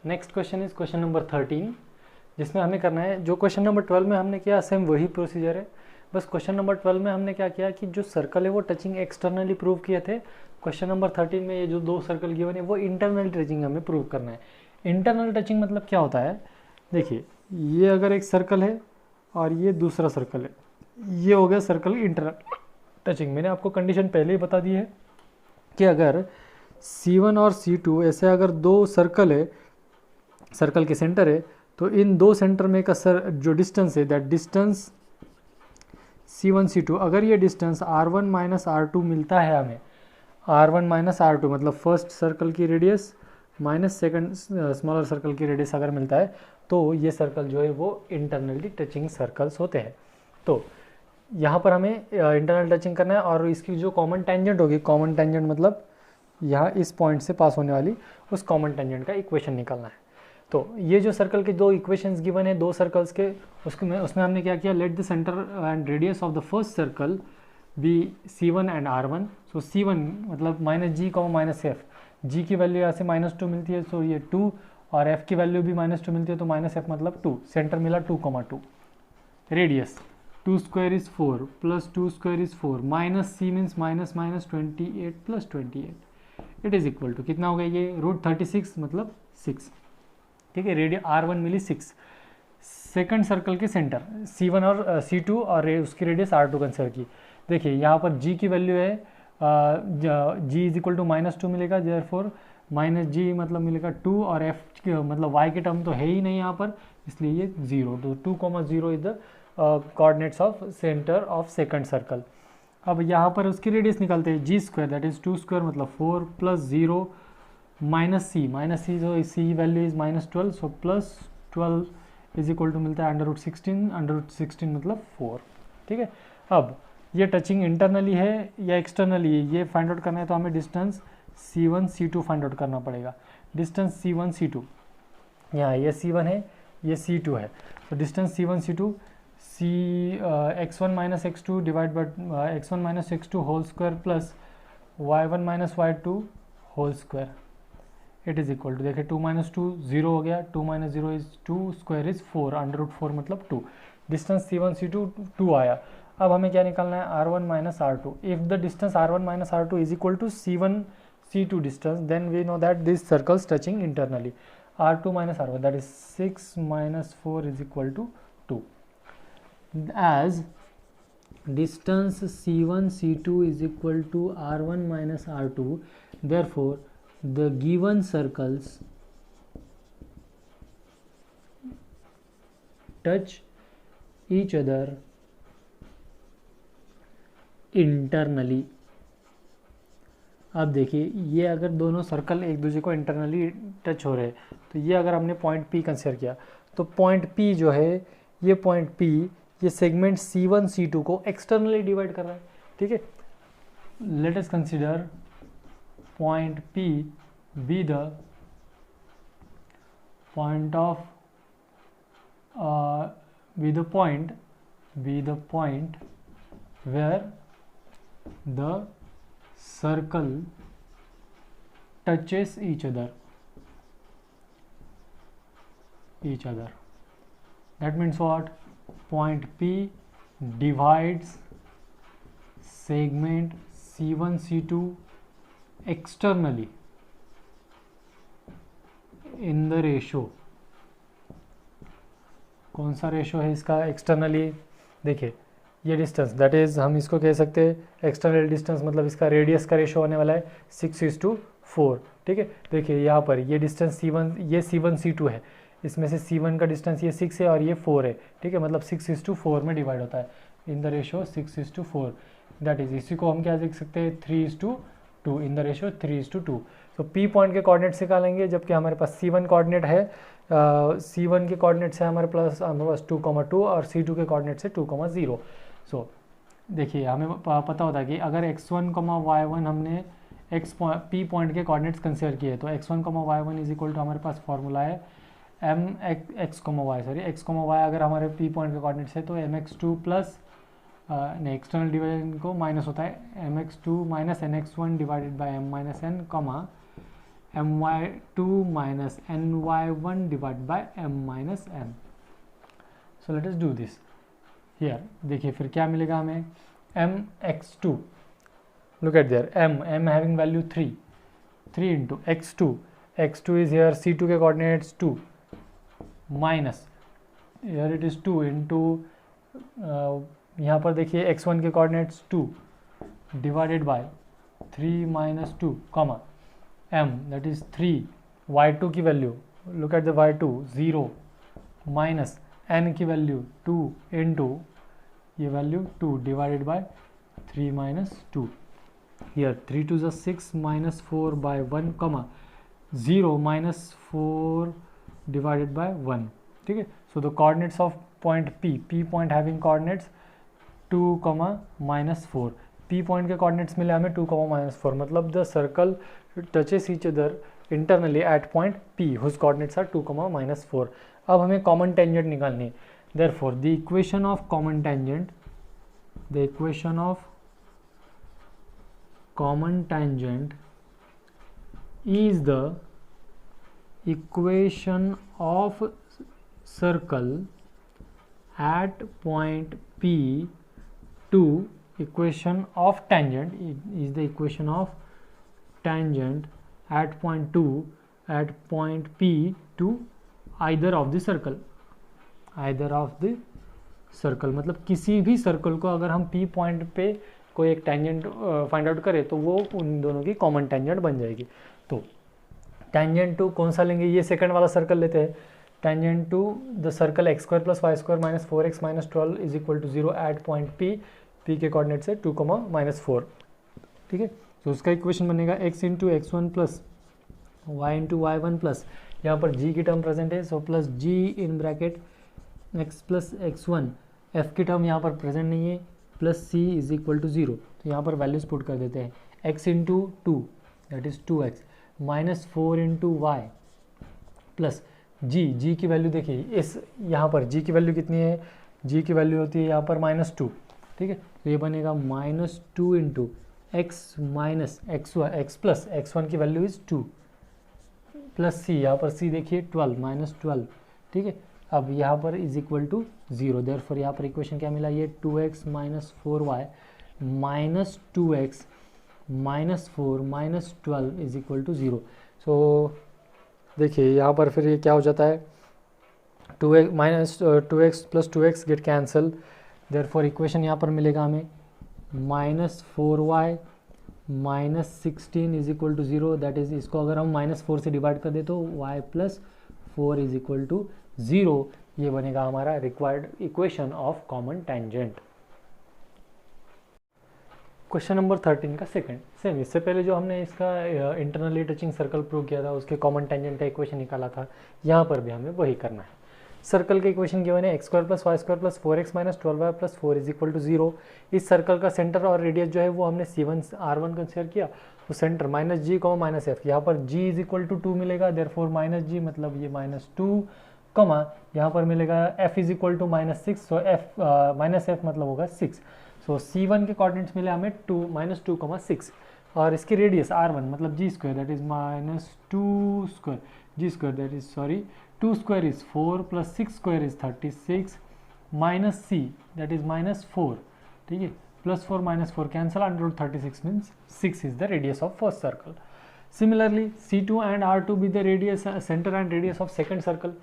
Next question is question number 13, जिसमें हमें करना है जो क्वेश्चन नंबर 12 में हमने किया सेम वही प्रोसीजर है। बस क्वेश्चन नंबर 12 में हमने क्या किया कि जो सर्कल है वो टचिंग एक्सटर्नली प्रूव किए थे। क्वेश्चन नंबर 13 में ये जो दो सर्कल गिवन है वो इंटरनल टचिंग हमें प्रूव करना है। इंटरनल टचिंग मतलब क्या होता है, देखिए ये अगर एक सर्कल है और ये दूसरा सर्कल है, ये हो गया सर्कल इंटरनल टचिंग। मैंने आपको कंडीशन पहले ही बता दी है कि अगर C1 और C2 ऐसे अगर दो सर्कल है, सर्कल के सेंटर है, तो इन दो सेंटर में का जो डिस्टेंस है दैट डिस्टेंस C1 C2, अगर ये डिस्टेंस R1 माइनस R2 मिलता है हमें, R1 माइनस R2 मतलब फर्स्ट सर्कल की radius minus second smaller circle की रेडियस अगर मिलता है, तो ये सर्कल जो है वो इंटरनली टचिंग सर्कल्स होते हैं। तो यहाँ पर हमें इंटरनल टचिंग करना है और इसकी जो कॉमन टेंजेंट होगी, कॉमन टेंजेंट मतलब यहाँ इस पॉइंट से पास होने वाली उस कॉमन टेंजेंट का इक्वेशन निकालना है। तो ये जो सर्कल के दो इक्वेशंस गिवन है दो सर्कल्स के, उसमें हमने क्या किया, let the centre and radius of the first circle be C1 and R1। So C1 मतलब minus G minus F, G की वैल्यू यहाँ से -2 मिलती है, सो ये 2, और f की वैल्यू भी -2 मिलती है, तो -f मतलब 2, सेंटर मिला 2,2, radius 2 square is 4 plus 2 square is 4 minus c means minus 28 plus 28, it is equal to कितना हो गया ये √36 मतलब 6। ठीक है, रेडियस R1 मिली 6, सेकंड सर्कल के सेंटर C1 और C2 और उसकी रेडियस R2 कंसिडर की। देखिए यहाँ पर G की वैल्यू है G इज इक्वल टू -2 मिलेगा, देयरफॉर माइनस G मतलब मिलेगा 2, और F मतलब Y के टर्म तो है ही नहीं यहाँ पर, इसलिए ये 0, तो 2,0 is the coordinates of centre of second circle. अब यहाँ पर उसकी रेडियस निकालते हैं, g square that is 2 square मतलब 4 प्लस 0 माइनस सी जो c value is -12, so plus 12 is equal to मिलता है √16 मतलब 4। ठीक है, अब ये टचिंग इंटरनली है या एक्सटर्नली है ये फाइंड आउट करना है, तो हमें distance C1 C2 find out करना पड़ेगा। डिस्टेंस C1 C2, यहाँ ये C1 है ये C2 है, तो distance C1 C2 x1 minus x2 divide by x1 minus x2 whole square plus y1 minus y2 whole square, it is equal to, देखिए 2 minus 2 0 हो गया, 2 माइनस 0 इज 2 स्क्वायर इज 4, √4 मतलब 2, डिस्टेंस C1 C2 2 आया। अब हमें क्या निकालना है, R1 minus R2। If the distance R1 minus R2 is equal to C1 C2 distance, then we know that this circles touching internally. R2 minus R1 that is 6 minus 4 is equal to 2, as distance C1 C2 is equal to R1 minus R2, therefore the given circles touch each other internally। अब देखिए ये अगर दोनों circle एक दूसरे को internally touch हो रहे हैं, तो ये अगर हमने पॉइंट P कंसिडर किया, तो पॉइंट P जो है ये पॉइंट P ये सेगमेंट C1 C2 को एक्सटर्नली डिवाइड कर रहा है। ठीक है, let us consider point P be the point of be the point where the circle touches each other, that means what, point P divides segment C1 C2 externally in the ratio, कौन सा ratio है इसका externally, देखिए ये distance that is हम इसको कह सकते हैं एक्सटर्नल डिस्टेंस, मतलब इसका रेडियस का रेशो होने वाला है 6:4। ठीक है, देखिए यहाँ पर ये डिस्टेंस C1 ये C1 C2 है, इसमें से C1 का डिस्टेंस ये 6 है और ये 4 है। ठीक है, मतलब 6:4 में डिवाइड होता है in the ratio 6:4, that is इसी को हम क्या लिख सकते हैं 3:2 इन द रेशो 3:2। तो P पॉइंट के कोऑर्डिनेट्स निकालेंगे, जबकि हमारे पास C1 कोऑर्डिनेट है, C1 के कोऑर्डिनेट्स है हमारे पास 2,2 और C2 के कोऑर्डिनेट्स है 2,0। सो देखिए हमें पता होता है कि अगर x1, y1 हमने P पॉइंट के कोऑर्डिनेट्स कंसिडर किए, तो x1, y1 is equal to हमारे पास फॉर्मूला है x, y अगर हमारे P पॉइंट के कोऑर्डिनेट्स है तो mx2 प्लस नहीं एक्सटर्नल डिवीजन को माइनस होता है mx2 minus nx1 divided by m minus n, my2 minus ny1 divided by m minus n. So let us do this here. देखिए फिर क्या मिलेगा हमें, mx2, look at there, m having value 3 into x2 is here, c2 के coordinates 2 minus here it is 2 into यहाँ पर देखिए x1 के coordinates 2 divided by 3 minus 2 comma m that is 3, y2 की value, look at the y2 0 minus n की value 2 into ये value 2 divided by 3 minus 2, here 3 to the 6 minus 4 by 1 comma 0 minus 4 divided by 1. ठीक है, so the coordinates of point P point having coordinates 2 comma minus 4. P point के coordinates मिले हमें 2 comma minus 4, मतलब the circle touches each other internally at point P whose coordinates are 2 comma minus 4. अब हमें common tangent निकालनी है. Therefore the equation of common tangent is the equation of circle at point P to equation of tangent is the equation of tangent at point P to either of the circle. मतलब किसी भी circle को अगर हम P point पे कोई एक tangent find out करें तो वो उन दोनों की कॉमन टेंजेंट बन जाएगी. तो टेंजेंट टू कौन सा लेंगे, ये सेकंड वाला सर्कल लेते हैं. Tangent to the circle x square plus y square minus 4x minus 12 is equal to 0 at point P के कोऑर्डिनेट से 2 माइनस 4. ठीक है, तो उसका इक्वेशन बनेगा x into x1 plus y into y1 plus यहाँ पर g की टर्म प्रेजेंट है, so plus g in bracket x plus x1, f की टर्म यहाँ पर प्रेजेंट नहीं है, plus c is equal to 0. तो यहाँ पर वैल्यूज पुट कर देते हैं, x into 2 that is 2x minus 4 into y plus g की वैल्यू देखिए इस यहाँ पर g की वैल्यू कितनी है, g की वैल्यू होती है यहाँ पर -2. ठीक है, तो ये बनेगा -2 into x minus x plus x1 की वैल्यू इज 2 प्लस c, यहाँ पर c देखिए 12 -12. ठीक है, अब यहाँ पर इज इक्वल टू 0. देयरफॉर यहाँ पर इक्वेशन क्या मिला, ये 2x minus 4y minus 2x minus 4 minus 12 is equal to 0. So देखिए यहाँ पर फिर ये क्या हो जाता है, 2x minus 2x plus 2x get cancel. Therefore equation यहाँ पर मिलेगा हमें -4y minus 16 is equal to 0. That is, इसको अगर हम -4 से डिवाइड कर दे तो y plus 4 is equal to 0. ये बनेगा हमारा required equation of common tangent. Question number 13 का सेकंड, सेम इससे पहले जो हमने इसका इंटरनली टचिंग सर्कल प्रूव किया था उसके कॉमन टेंजेंट का इक्वेशन निकाला था, यहाँ पर भी हमें वही करना है. सर्कल के इक्वेशन गिवन है x square plus y square plus 4x minus 12y plus 4 is equal to 0. इस सर्कल का सेंटर और रेडियस जो है वो हमने C1 R1 कंसिडर किया, तो सेंटर माइनस जी कॉमा माइनस एफ, यहाँ पर g इज इक्वल टू 2 मिलेगा. देयरफॉर माइनस जी मतलब ये -2 कमा यहाँ पर मिलेगा f is equal to -6, so f minus f मतलब होगा 6. सो C1 के कोऑर्डिनेट्स मिले हमें -2, 6 और इसकी रेडियस R1 मतलब g square that is -2 square, g square that is 2 square is 4 plus 6 square is 36 minus c that is -4. ठीक है, plus 4 minus 4 cancel, under 36 means 6 is the radius of first circle. Similarly C2 and R2 be the radius centre and radius of second circle.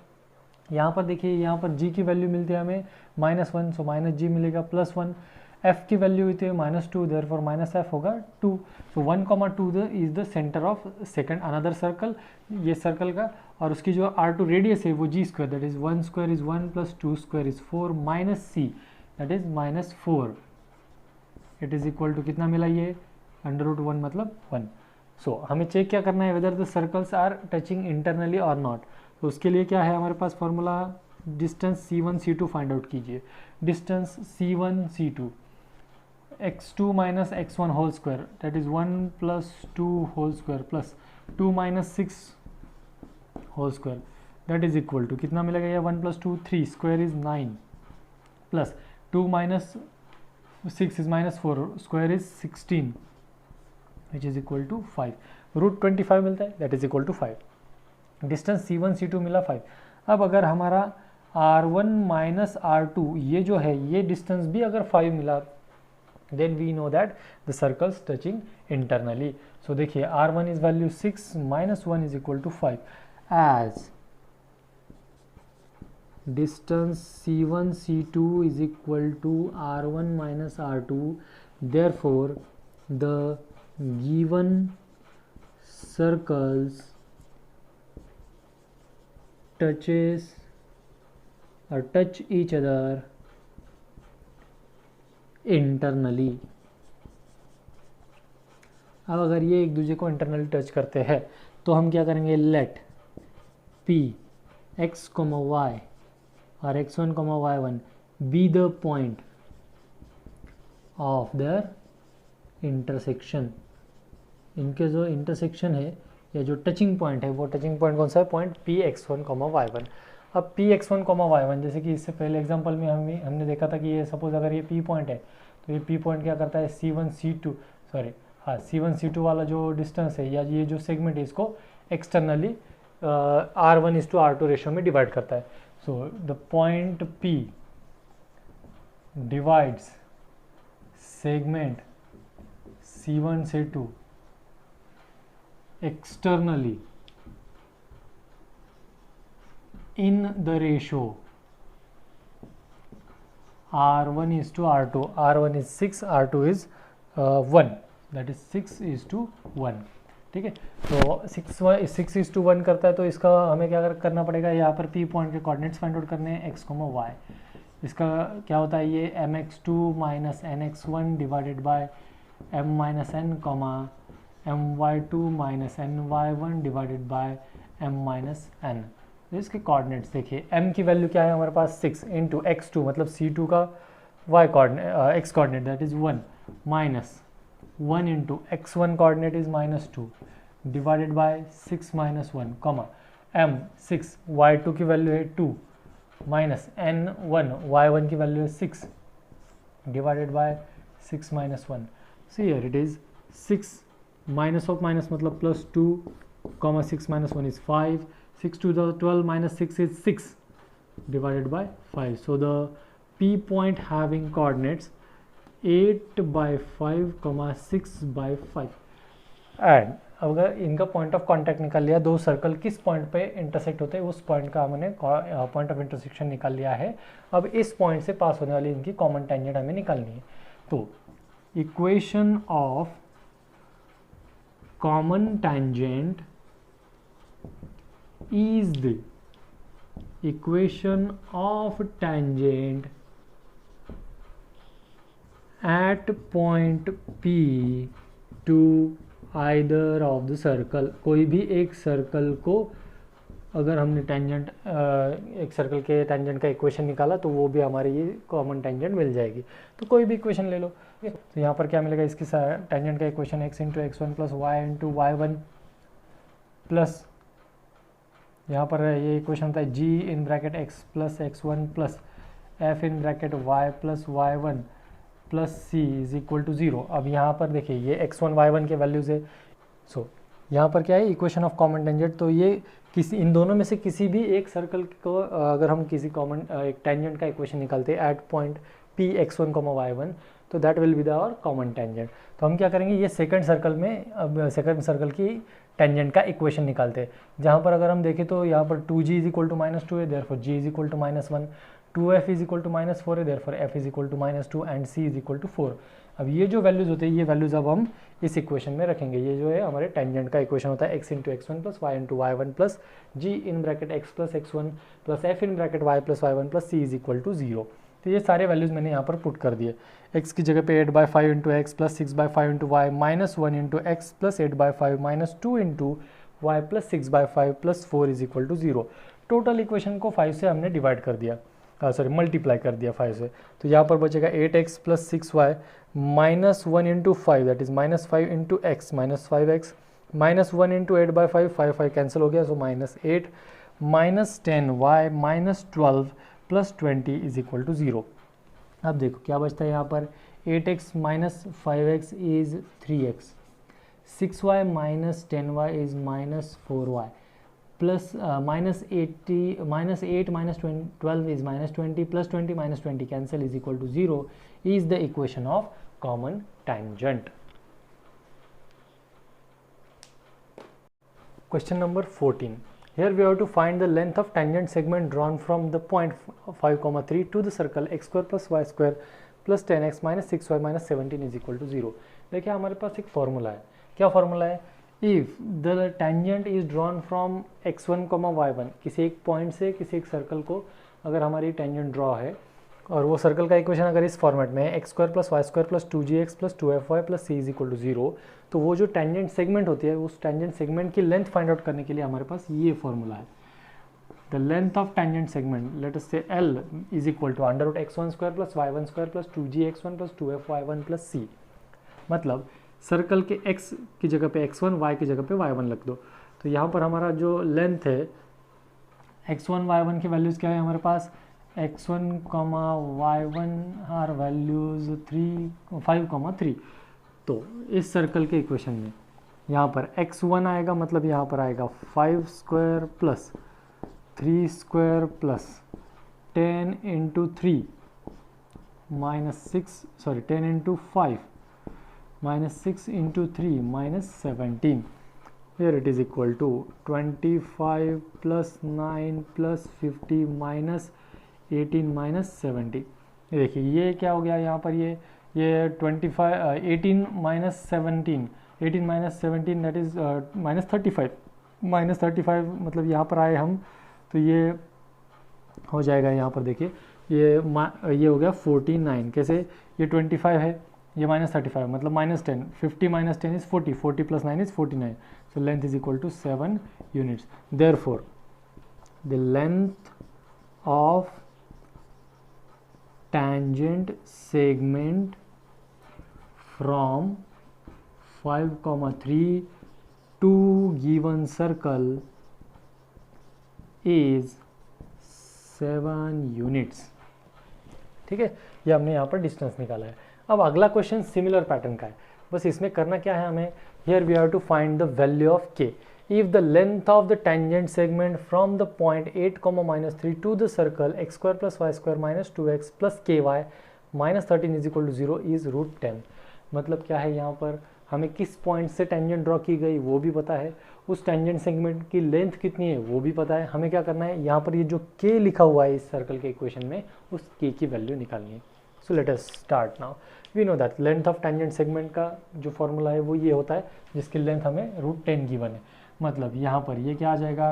यहाँ पर देखिए यहाँ पर g की value मिलती है हमें -1, सो माइनस जी मिलेगा, +1. f की वैल्यू होती है -2, देयरफॉर माइनस एफ होगा 2. So 1,2 is the centre of second another circle, ये सर्कल का, और उसकी जो R2 रेडियस है वो g square that is 1 square is 1 plus 2 square is 4 minus c that is -4. It is equal to कितना मिला, ये √1 मतलब 1. सो हमें चेक क्या करना है, whether the circles are touching internally और नॉट. तो उसके लिए क्या है हमारे पास formula, distance C1 C2 find out कीजिए. Distance C1 C2 x2 minus x1 whole square that is 1 plus 2 whole square plus 2 minus 6 whole square that is equal to कितना मिलेगा, ये 1 plus 2 3 square is 9 plus 2 minus 6 is -4 square is 16 which is equal to 5. √25 मिलता है, that is equal to 5। Distance C1 C2 मिला 5। अब अगर हमारा R1 minus R2 ये जो है ये डिस्टेंस भी अगर 5 मिला, then we know that the circles touching internally. So देखिए R1 is value 6 minus 1 is equal to 5 as distance C1 C2 is equal to R1 minus R2, therefore the given circles touch each other internally। अब अगर ये एक दूसरे को internally touch करते हैं तो हम क्या करेंगे, लेट P x, y और x1, y1 be the point of their intersection। इनके जो इंटरसेक्शन है या जो टचिंग पॉइंट है वो टचिंग पॉइंट कौन सा है, पॉइंट P x1, y1। अब P x1, y1 जैसे कि इससे पहले एग्जांपल में हमने देखा था कि ये सपोज अगर ये P पॉइंट है तो ये P पॉइंट क्या करता है, C1 C2 वाला जो डिस्टेंस है या ये जो सेगमेंट है इसको एक्सटर्नली R1:R2 रेशियो में डिवाइड करता है। So the point P divides segment C1 C2 externally in the ratio R1:R2। R1 is 6, R2 is 1, that is 6:1। ठीक है, तो 6:1 करता है तो इसका हमें क्या करना पड़ेगा, यहाँ पर P पॉइंट के कोऑर्डिनेट्स फाइंड आउट करने हैं, x, y। इसका क्या होता है, ये mx2 minus nx1 divided by m minus n, my2 minus ny1 divided by m minus n। तो इसके कोऑर्डिनेट्स देखिए, m की वैल्यू क्या है हमारे पास 6 इंटू x2 मतलब C2 का y coordinate x coordinate that is 1 minus 1 into x1 coordinate is -2 divided by 6 minus 1 m 6 y2 की वैल्यू है 2 माइनस n1 y1 की वैल्यू है 6 divided by 6 minus 1। So here it is 6 minus of minus मतलब +2 6 minus 1 is 5 6 to the 12 minus 6 is 6 divided by 5. So the P point having coordinates 8 by 5, 6 by 5 and अगर इनका point of contact निकाल लिया, दो circle किस point पे intersect होते हैं उस पॉइंट का हमने पॉइंट ऑफ इंटरसेक्शन निकाल लिया है। अब इस पॉइंट से पास होने वाली इनकी कॉमन टेंजेंट हमें निकालनी है। तो equation of common tangent is the equation of tangent at point P to either of the circle। कोई भी एक सर्कल को अगर हमने टेंजेंट एक सर्कल के टेंजेंट का इक्वेशन निकाला तो वो भी हमारी ये कॉमन टेंजेंट मिल जाएगी। तो कोई भी इक्वेशन ले लो, तो यहाँ पर क्या मिलेगा, इसकी टेंजेंट का equation x into x1 plus y into y1 plus यहाँ पर ये इक्वेशन होता है g in bracket x plus x1 plus f in bracket y plus y1 plus c is equal to 0। अब यहाँ पर देखिए ये x1 y1 के वैल्यूज़ है। सो यहाँ पर क्या है, इक्वेशन ऑफ कॉमन टेंजेंट। तो ये किसी इन दोनों में से किसी भी एक सर्कल को अगर हम किसी कॉमन एक टेंजेंट का इक्वेशन निकालते हैं eight point p x1, y1 तो that will be the our common tangent. तो हम क्या करेंगे, ये सेकंड सर्कल में अब सेकंड सर्कल की टेंजेंट का इक्वेशन निकालते हैं, जहाँ पर अगर हम देखें तो यहाँ पर 2g इज इक्वल टू -2 है, therefore g is equal to -1, 2f is equal to -4 है, therefore f is equal to -2 and c is equal to 4। अब ये जो वैल्यूज़ होते हैं ये वैल्यूज़ अब हम इस इक्वेशन में रखेंगे। ये जो है हमारे टेंजेंट का इक्वेशन होता है x into x1 plus y into y1 plus g in bracket x plus x1 plus f in bracket y plus y1 plus c is equal to 0। तो ये सारे वैल्यूज़ मैंने यहाँ पर पुट कर दिए। x की जगह पे 8 by 5 into x plus 6 by 5 into y minus 1 into x plus 8 by 5 minus 2 into y plus 6 by 5 plus 4 is equal to 0। Total equation को 5 से हमने डिवाइड कर दिया, मल्टीप्लाई कर दिया 5 से। तो यहाँ पर बचेगा 8x plus 6y minus 1 into 5 that is minus 5 into x minus 5x minus 1 into 8 by 5 5 cancel हो गया, so minus 8 minus 10y minus 12 plus 20 is equal to 0। अब देखो क्या बचता है यहाँ पर, 8x minus 5x is 3x, 6y minus 10y is minus 4y plus minus 8 minus 12 is minus 20 plus 20 minus 20 cancel is equal to 0 is the equation of common tangent. Question number 14. Here we have to find the length of tangent segment drawn from the point 5, 3 to the circle x square plus y square plus 10x minus 6y minus 17 is equal to 0. देखिए हमारे पास एक formula है. क्या formula है? If the tangent is drawn from x1, y1, किसी एक point से किसी एक सर्कल को अगर हमारी टेंजेंट ड्रॉ है और वो सर्कल का इक्वेशन अगर इस फॉर्मेट में है x square plus y square plus 2gx plus 2fy plus c is equal to 0, तो वो जो टेंजेंट सेगमेंट होती है उस टेंजेंट सेगमेंट की लेंथ फाइंड आउट करने के लिए हमारे पास ये फॉर्मूला है. The length of tangent segment let us say l is equal to under root x1 square plus y1 square plus 2gx1 plus 2fy1 plus c. मतलब circle के x की जगह पे x1, y की जगह पे y1 रख दो. तो यहाँ पर हमारा जो लेंथ है x1, y1 की वैल्यूज़ क्या है हमारे पास? x1, y1 are values 5, 3. तो इस सर्कल के इक्वेशन में यहाँ पर x1 आएगा, मतलब यहाँ पर आएगा 5 square plus 3 square plus 10 into 3 minus 10 into 5 minus 6 into 3 minus 17. Here it is equal to 25 plus 9 plus 50 minus 18 minus 70. ये देखिए ये क्या हो गया यहाँ पर, ये 18 minus 17 that is minus 35 मतलब यहाँ पर आए हम तो ये हो जाएगा यहाँ पर. देखिए ये हो गया 49. कैसे? ये 25 है, ये माइनस 35 मतलब minus 10. 50 minus 10 is 40 plus 9 is 49. So length is equal to 7 units. Therefore the length of tangent segment from 5, 3 to given circle is 7 units. ठीक है, ये हमने यहाँ पर डिस्टेंस निकाला है. अब अगला क्वेश्चन सिमिलर पैटर्न का है, बस इसमें करना क्या है हमें, here we have to find the value of k. If the length of the tangent segment from the point 8, -3 to the circle x square plus y square minus 2x plus ky minus 13 is equal to 0 is √10. मतलब क्या है, यहाँ पर हमें किस point से tangent draw की गई वो भी पता है, उस टेंजेंट सेगमेंट की लेंथ कितनी है वो भी पता है. हमें क्या करना है, यहाँ पर ये जो k लिखा हुआ है इस सर्कल के इक्वेशन में, उस k की वैल्यू निकालनी है. So let us start now. We know that length of tangent segment का जो फॉर्मूला है वो ये होता है जिसकी लेंथ हमें √10 गिवन है. मतलब यहाँ पर ये क्या आ जाएगा,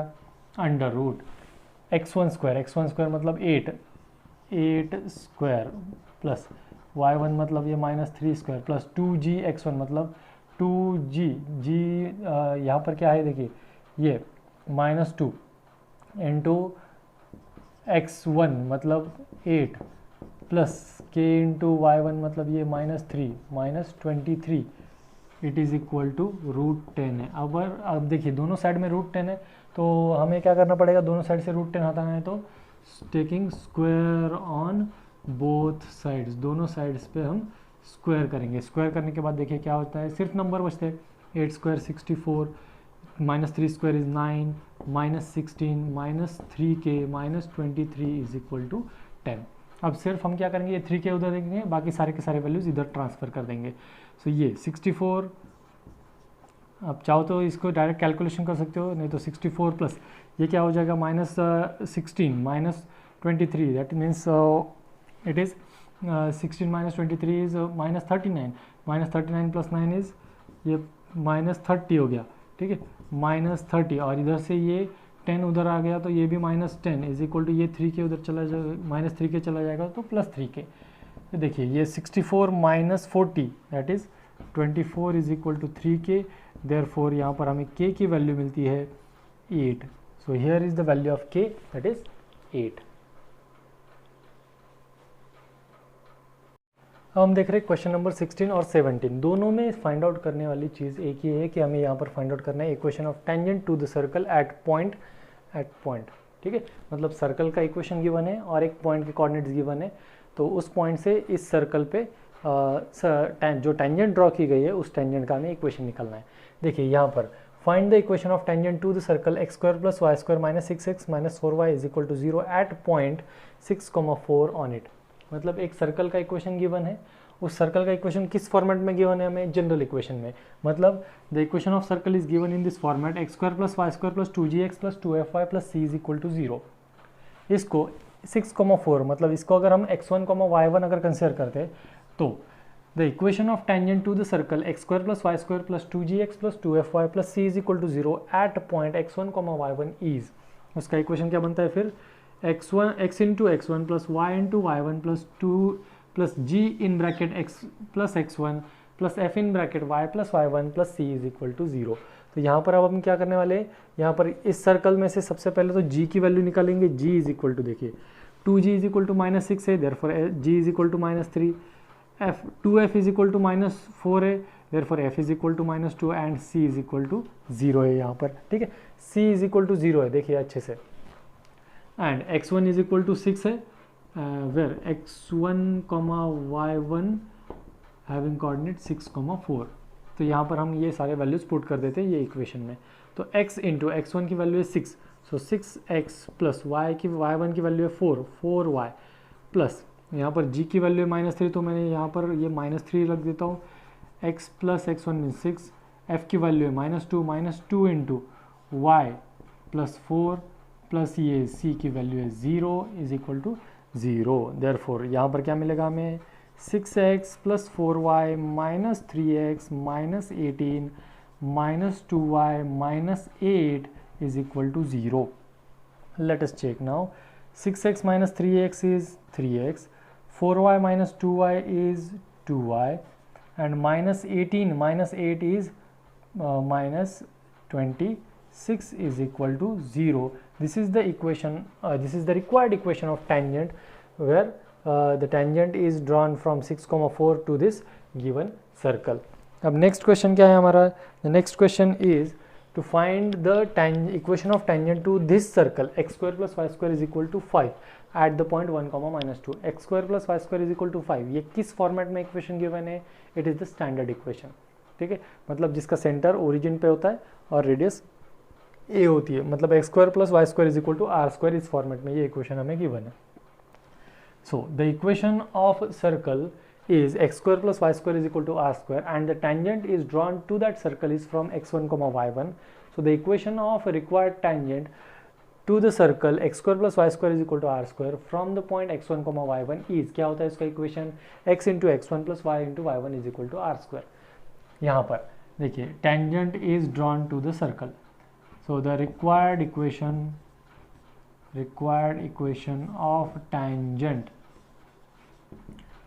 अंडर रूट x1 स्क्वायर मतलब 8 स्क्वायर प्लस y1 मतलब ये -3 स्क्वायर प्लस 2gx1 मतलब 2g यहाँ पर क्या है देखिए ये -2 इंटू x1 मतलब 8 प्लस k इंटू y1 मतलब ये -3 -23 इट इज़ इक्वल टू √10 है. अब देखिए दोनों साइड में √10 है तो हमें क्या करना पड़ेगा, दोनों साइड से √10 हटाना है तो taking square on both sides, दोनों साइड्स पे हम स्क्वायर करेंगे. स्क्वायर करने के बाद देखिए क्या होता है, सिर्फ नंबर बचते हैं. 8 square 64 -3 square is 9 -16 -3k -23 is equal to 10. अब सिर्फ हम क्या करेंगे, ये 3k उधर देंगे, बाकी सारे के सारे वैल्यूज़ इधर ट्रांसफ़र कर देंगे. सो ये 64, आप चाहो तो इसको डायरेक्ट कैलकुलेशन कर सकते हो, नहीं तो 64 प्लस ये क्या हो जाएगा -16 -23 that means it is 16 -23 is -39 -39 plus 9 is ये -30 हो गया. ठीक है, -30 और इधर से ये 10 उधर आ गया तो ये भी -10 इज इक्वल टू ये 3k उधर चला जाएगा, -3k चला जाएगा तो +3k. तो देखिए ये 64 - 40 that is 24 is equal to 3k. Therefore यहाँ पर हमें k की वैल्यू मिलती है 8. So here is the value of k that is 8. अब हम देख रहे हैं क्वेश्चन नंबर 16 और 17, दोनों में फाइंड आउट करने वाली चीज़ एक ही है कि हमें यहाँ पर फाइंड आउट करना है equation of tangent to the circle at point. ठीक है, मतलब सर्कल का इक्वेशन गिवन है और एक पॉइंट के कोऑर्डिनेट्स गिवन है, तो उस पॉइंट से इस सर्कल पे जो टेंजेंट ड्रॉ की गई है उस टेंजेंट का हमें इक्वेशन निकालना है। देखिए यहाँ पर find the equation of tangent to the circle x square plus y square minus 6x minus 4y is equal to 0 at point 6,4 on it. मतलब एक सर्कल का इक्वेशन गिवन है, उस सर्कल का इक्वेशन किस फॉर्मेट में गिवन है हमें, जनरल इक्वेशन में। मतलब the equation of circle is given in this format x square plus y square plus 2gx plus 2fy plus c is equal to 0। इसको 6,4 मतलब इसको अगर हम x1, y1 अगर कंसिडर करते तो the equation of tangent to the circle x square plus y square plus 2gx plus 2fy plus c is equal to 0 at point x1, y1 is, उसका इक्वेशन क्या बनता है फिर, x into x1 plus y into y1 plus 2 plus g in bracket x plus x1 plus f in bracket y plus y1 plus c is equal to 0। तो यहाँ पर अब हम क्या करने वाले हैं, यहाँ पर इस सर्कल में से सबसे पहले तो g की वैल्यू निकालेंगे। g इज इक्वल टू, देखिए 2g is equal to minus 6 है, therefore g is equal to minus 3, 2f is equal to minus 4 है, therefore f is equal to minus 2 and c is equal to 0 है यहाँ पर, ठीक है। c is equal to 0 है, देखिए अच्छे से, and x1 is equal to 6 है, where x1, y1 having coordinate 6,4। तो यहाँ पर हम ये सारे वैल्यूज पुट कर देते हैं ये इक्वेशन में। तो x इंटू x1 की वैल्यू है 6, सो 6x प्लस y1 की वैल्यू है 4y प्लस यहाँ पर g की वैल्यू है माइनस 3, तो मैंने यहाँ पर ये माइनस 3 रख देता हूँ। x plus x1 mean 6, f की वैल्यू है minus 2 into y plus 4 plus ये c की वैल्यू है 0 इज इक्वल टू 0। देयरफॉर यहाँ पर क्या मिलेगा हमें, 6x plus 4y minus 3x minus 18 minus 2y minus 8 is equal to 0. Let us check now. 6x minus 3x is 3x, 4y minus 2y is 2y, and minus 18 minus 8 is minus 26 is equal to 0. This is the equation, this is the required equation of tangent, where the tangent is drawn from 6,4 to this given circle. अब next question क्या है हमारा, the next question is to find the equation of tangent to this circle x square plus y square is equal to 5 at the point 1, minus 2. x square plus y square is equal to 5, ये किस format में equation given है, it is the standard equation, ठीक है। मतलब जिसका centre origin पे होता है और रेडियस a होती है, मतलब x square plus y square is equal to r square, इस फॉर्मेट में ये इक्वेशन हमें गिवन है। So the equation of circle is x square plus y square is equal to r square, and the tangent is drawn to that circle is from x1, y1. So the equation of required tangent to the circle x square plus y square is equal to r square from the point x1, y1 is, क्या होता है इसका equation, x into x1 plus y into y1 is equal to r square। यहाँ पर देखिए tangent is drawn to the circle, so the required equation of tangent,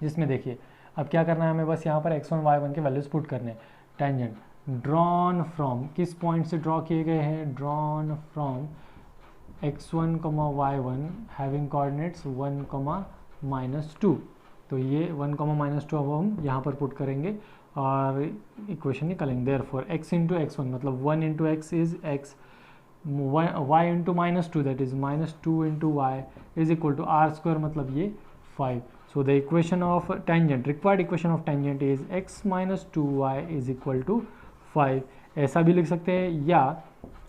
जिसमें देखिए अब क्या करना है हमें, बस यहाँ पर x1, y1 के वैल्यूज पुट करने हैं। टेंजेंट ड्रॉन फ्रॉम, किस पॉइंट से ड्रॉ किए गए हैं, drawn from x1, y1 having coordinates 1, minus 2। तो ये 1, माइनस 2 अब हम यहाँ पर पुट करेंगे और इक्वेशन निकालेंगे। देयरफॉर x इंटू x1 मतलब 1 into x is x, y into minus 2 that is minus 2 into y is equal to r square मतलब ये 5। So the equation of tangent, required equation of tangent is x minus 2y is equal to 5। ऐसा भी लिख सकते हैं, या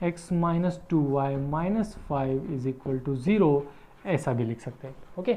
x minus 2y minus 5 is equal to 0, ऐसा भी लिख सकते हैं, ओके।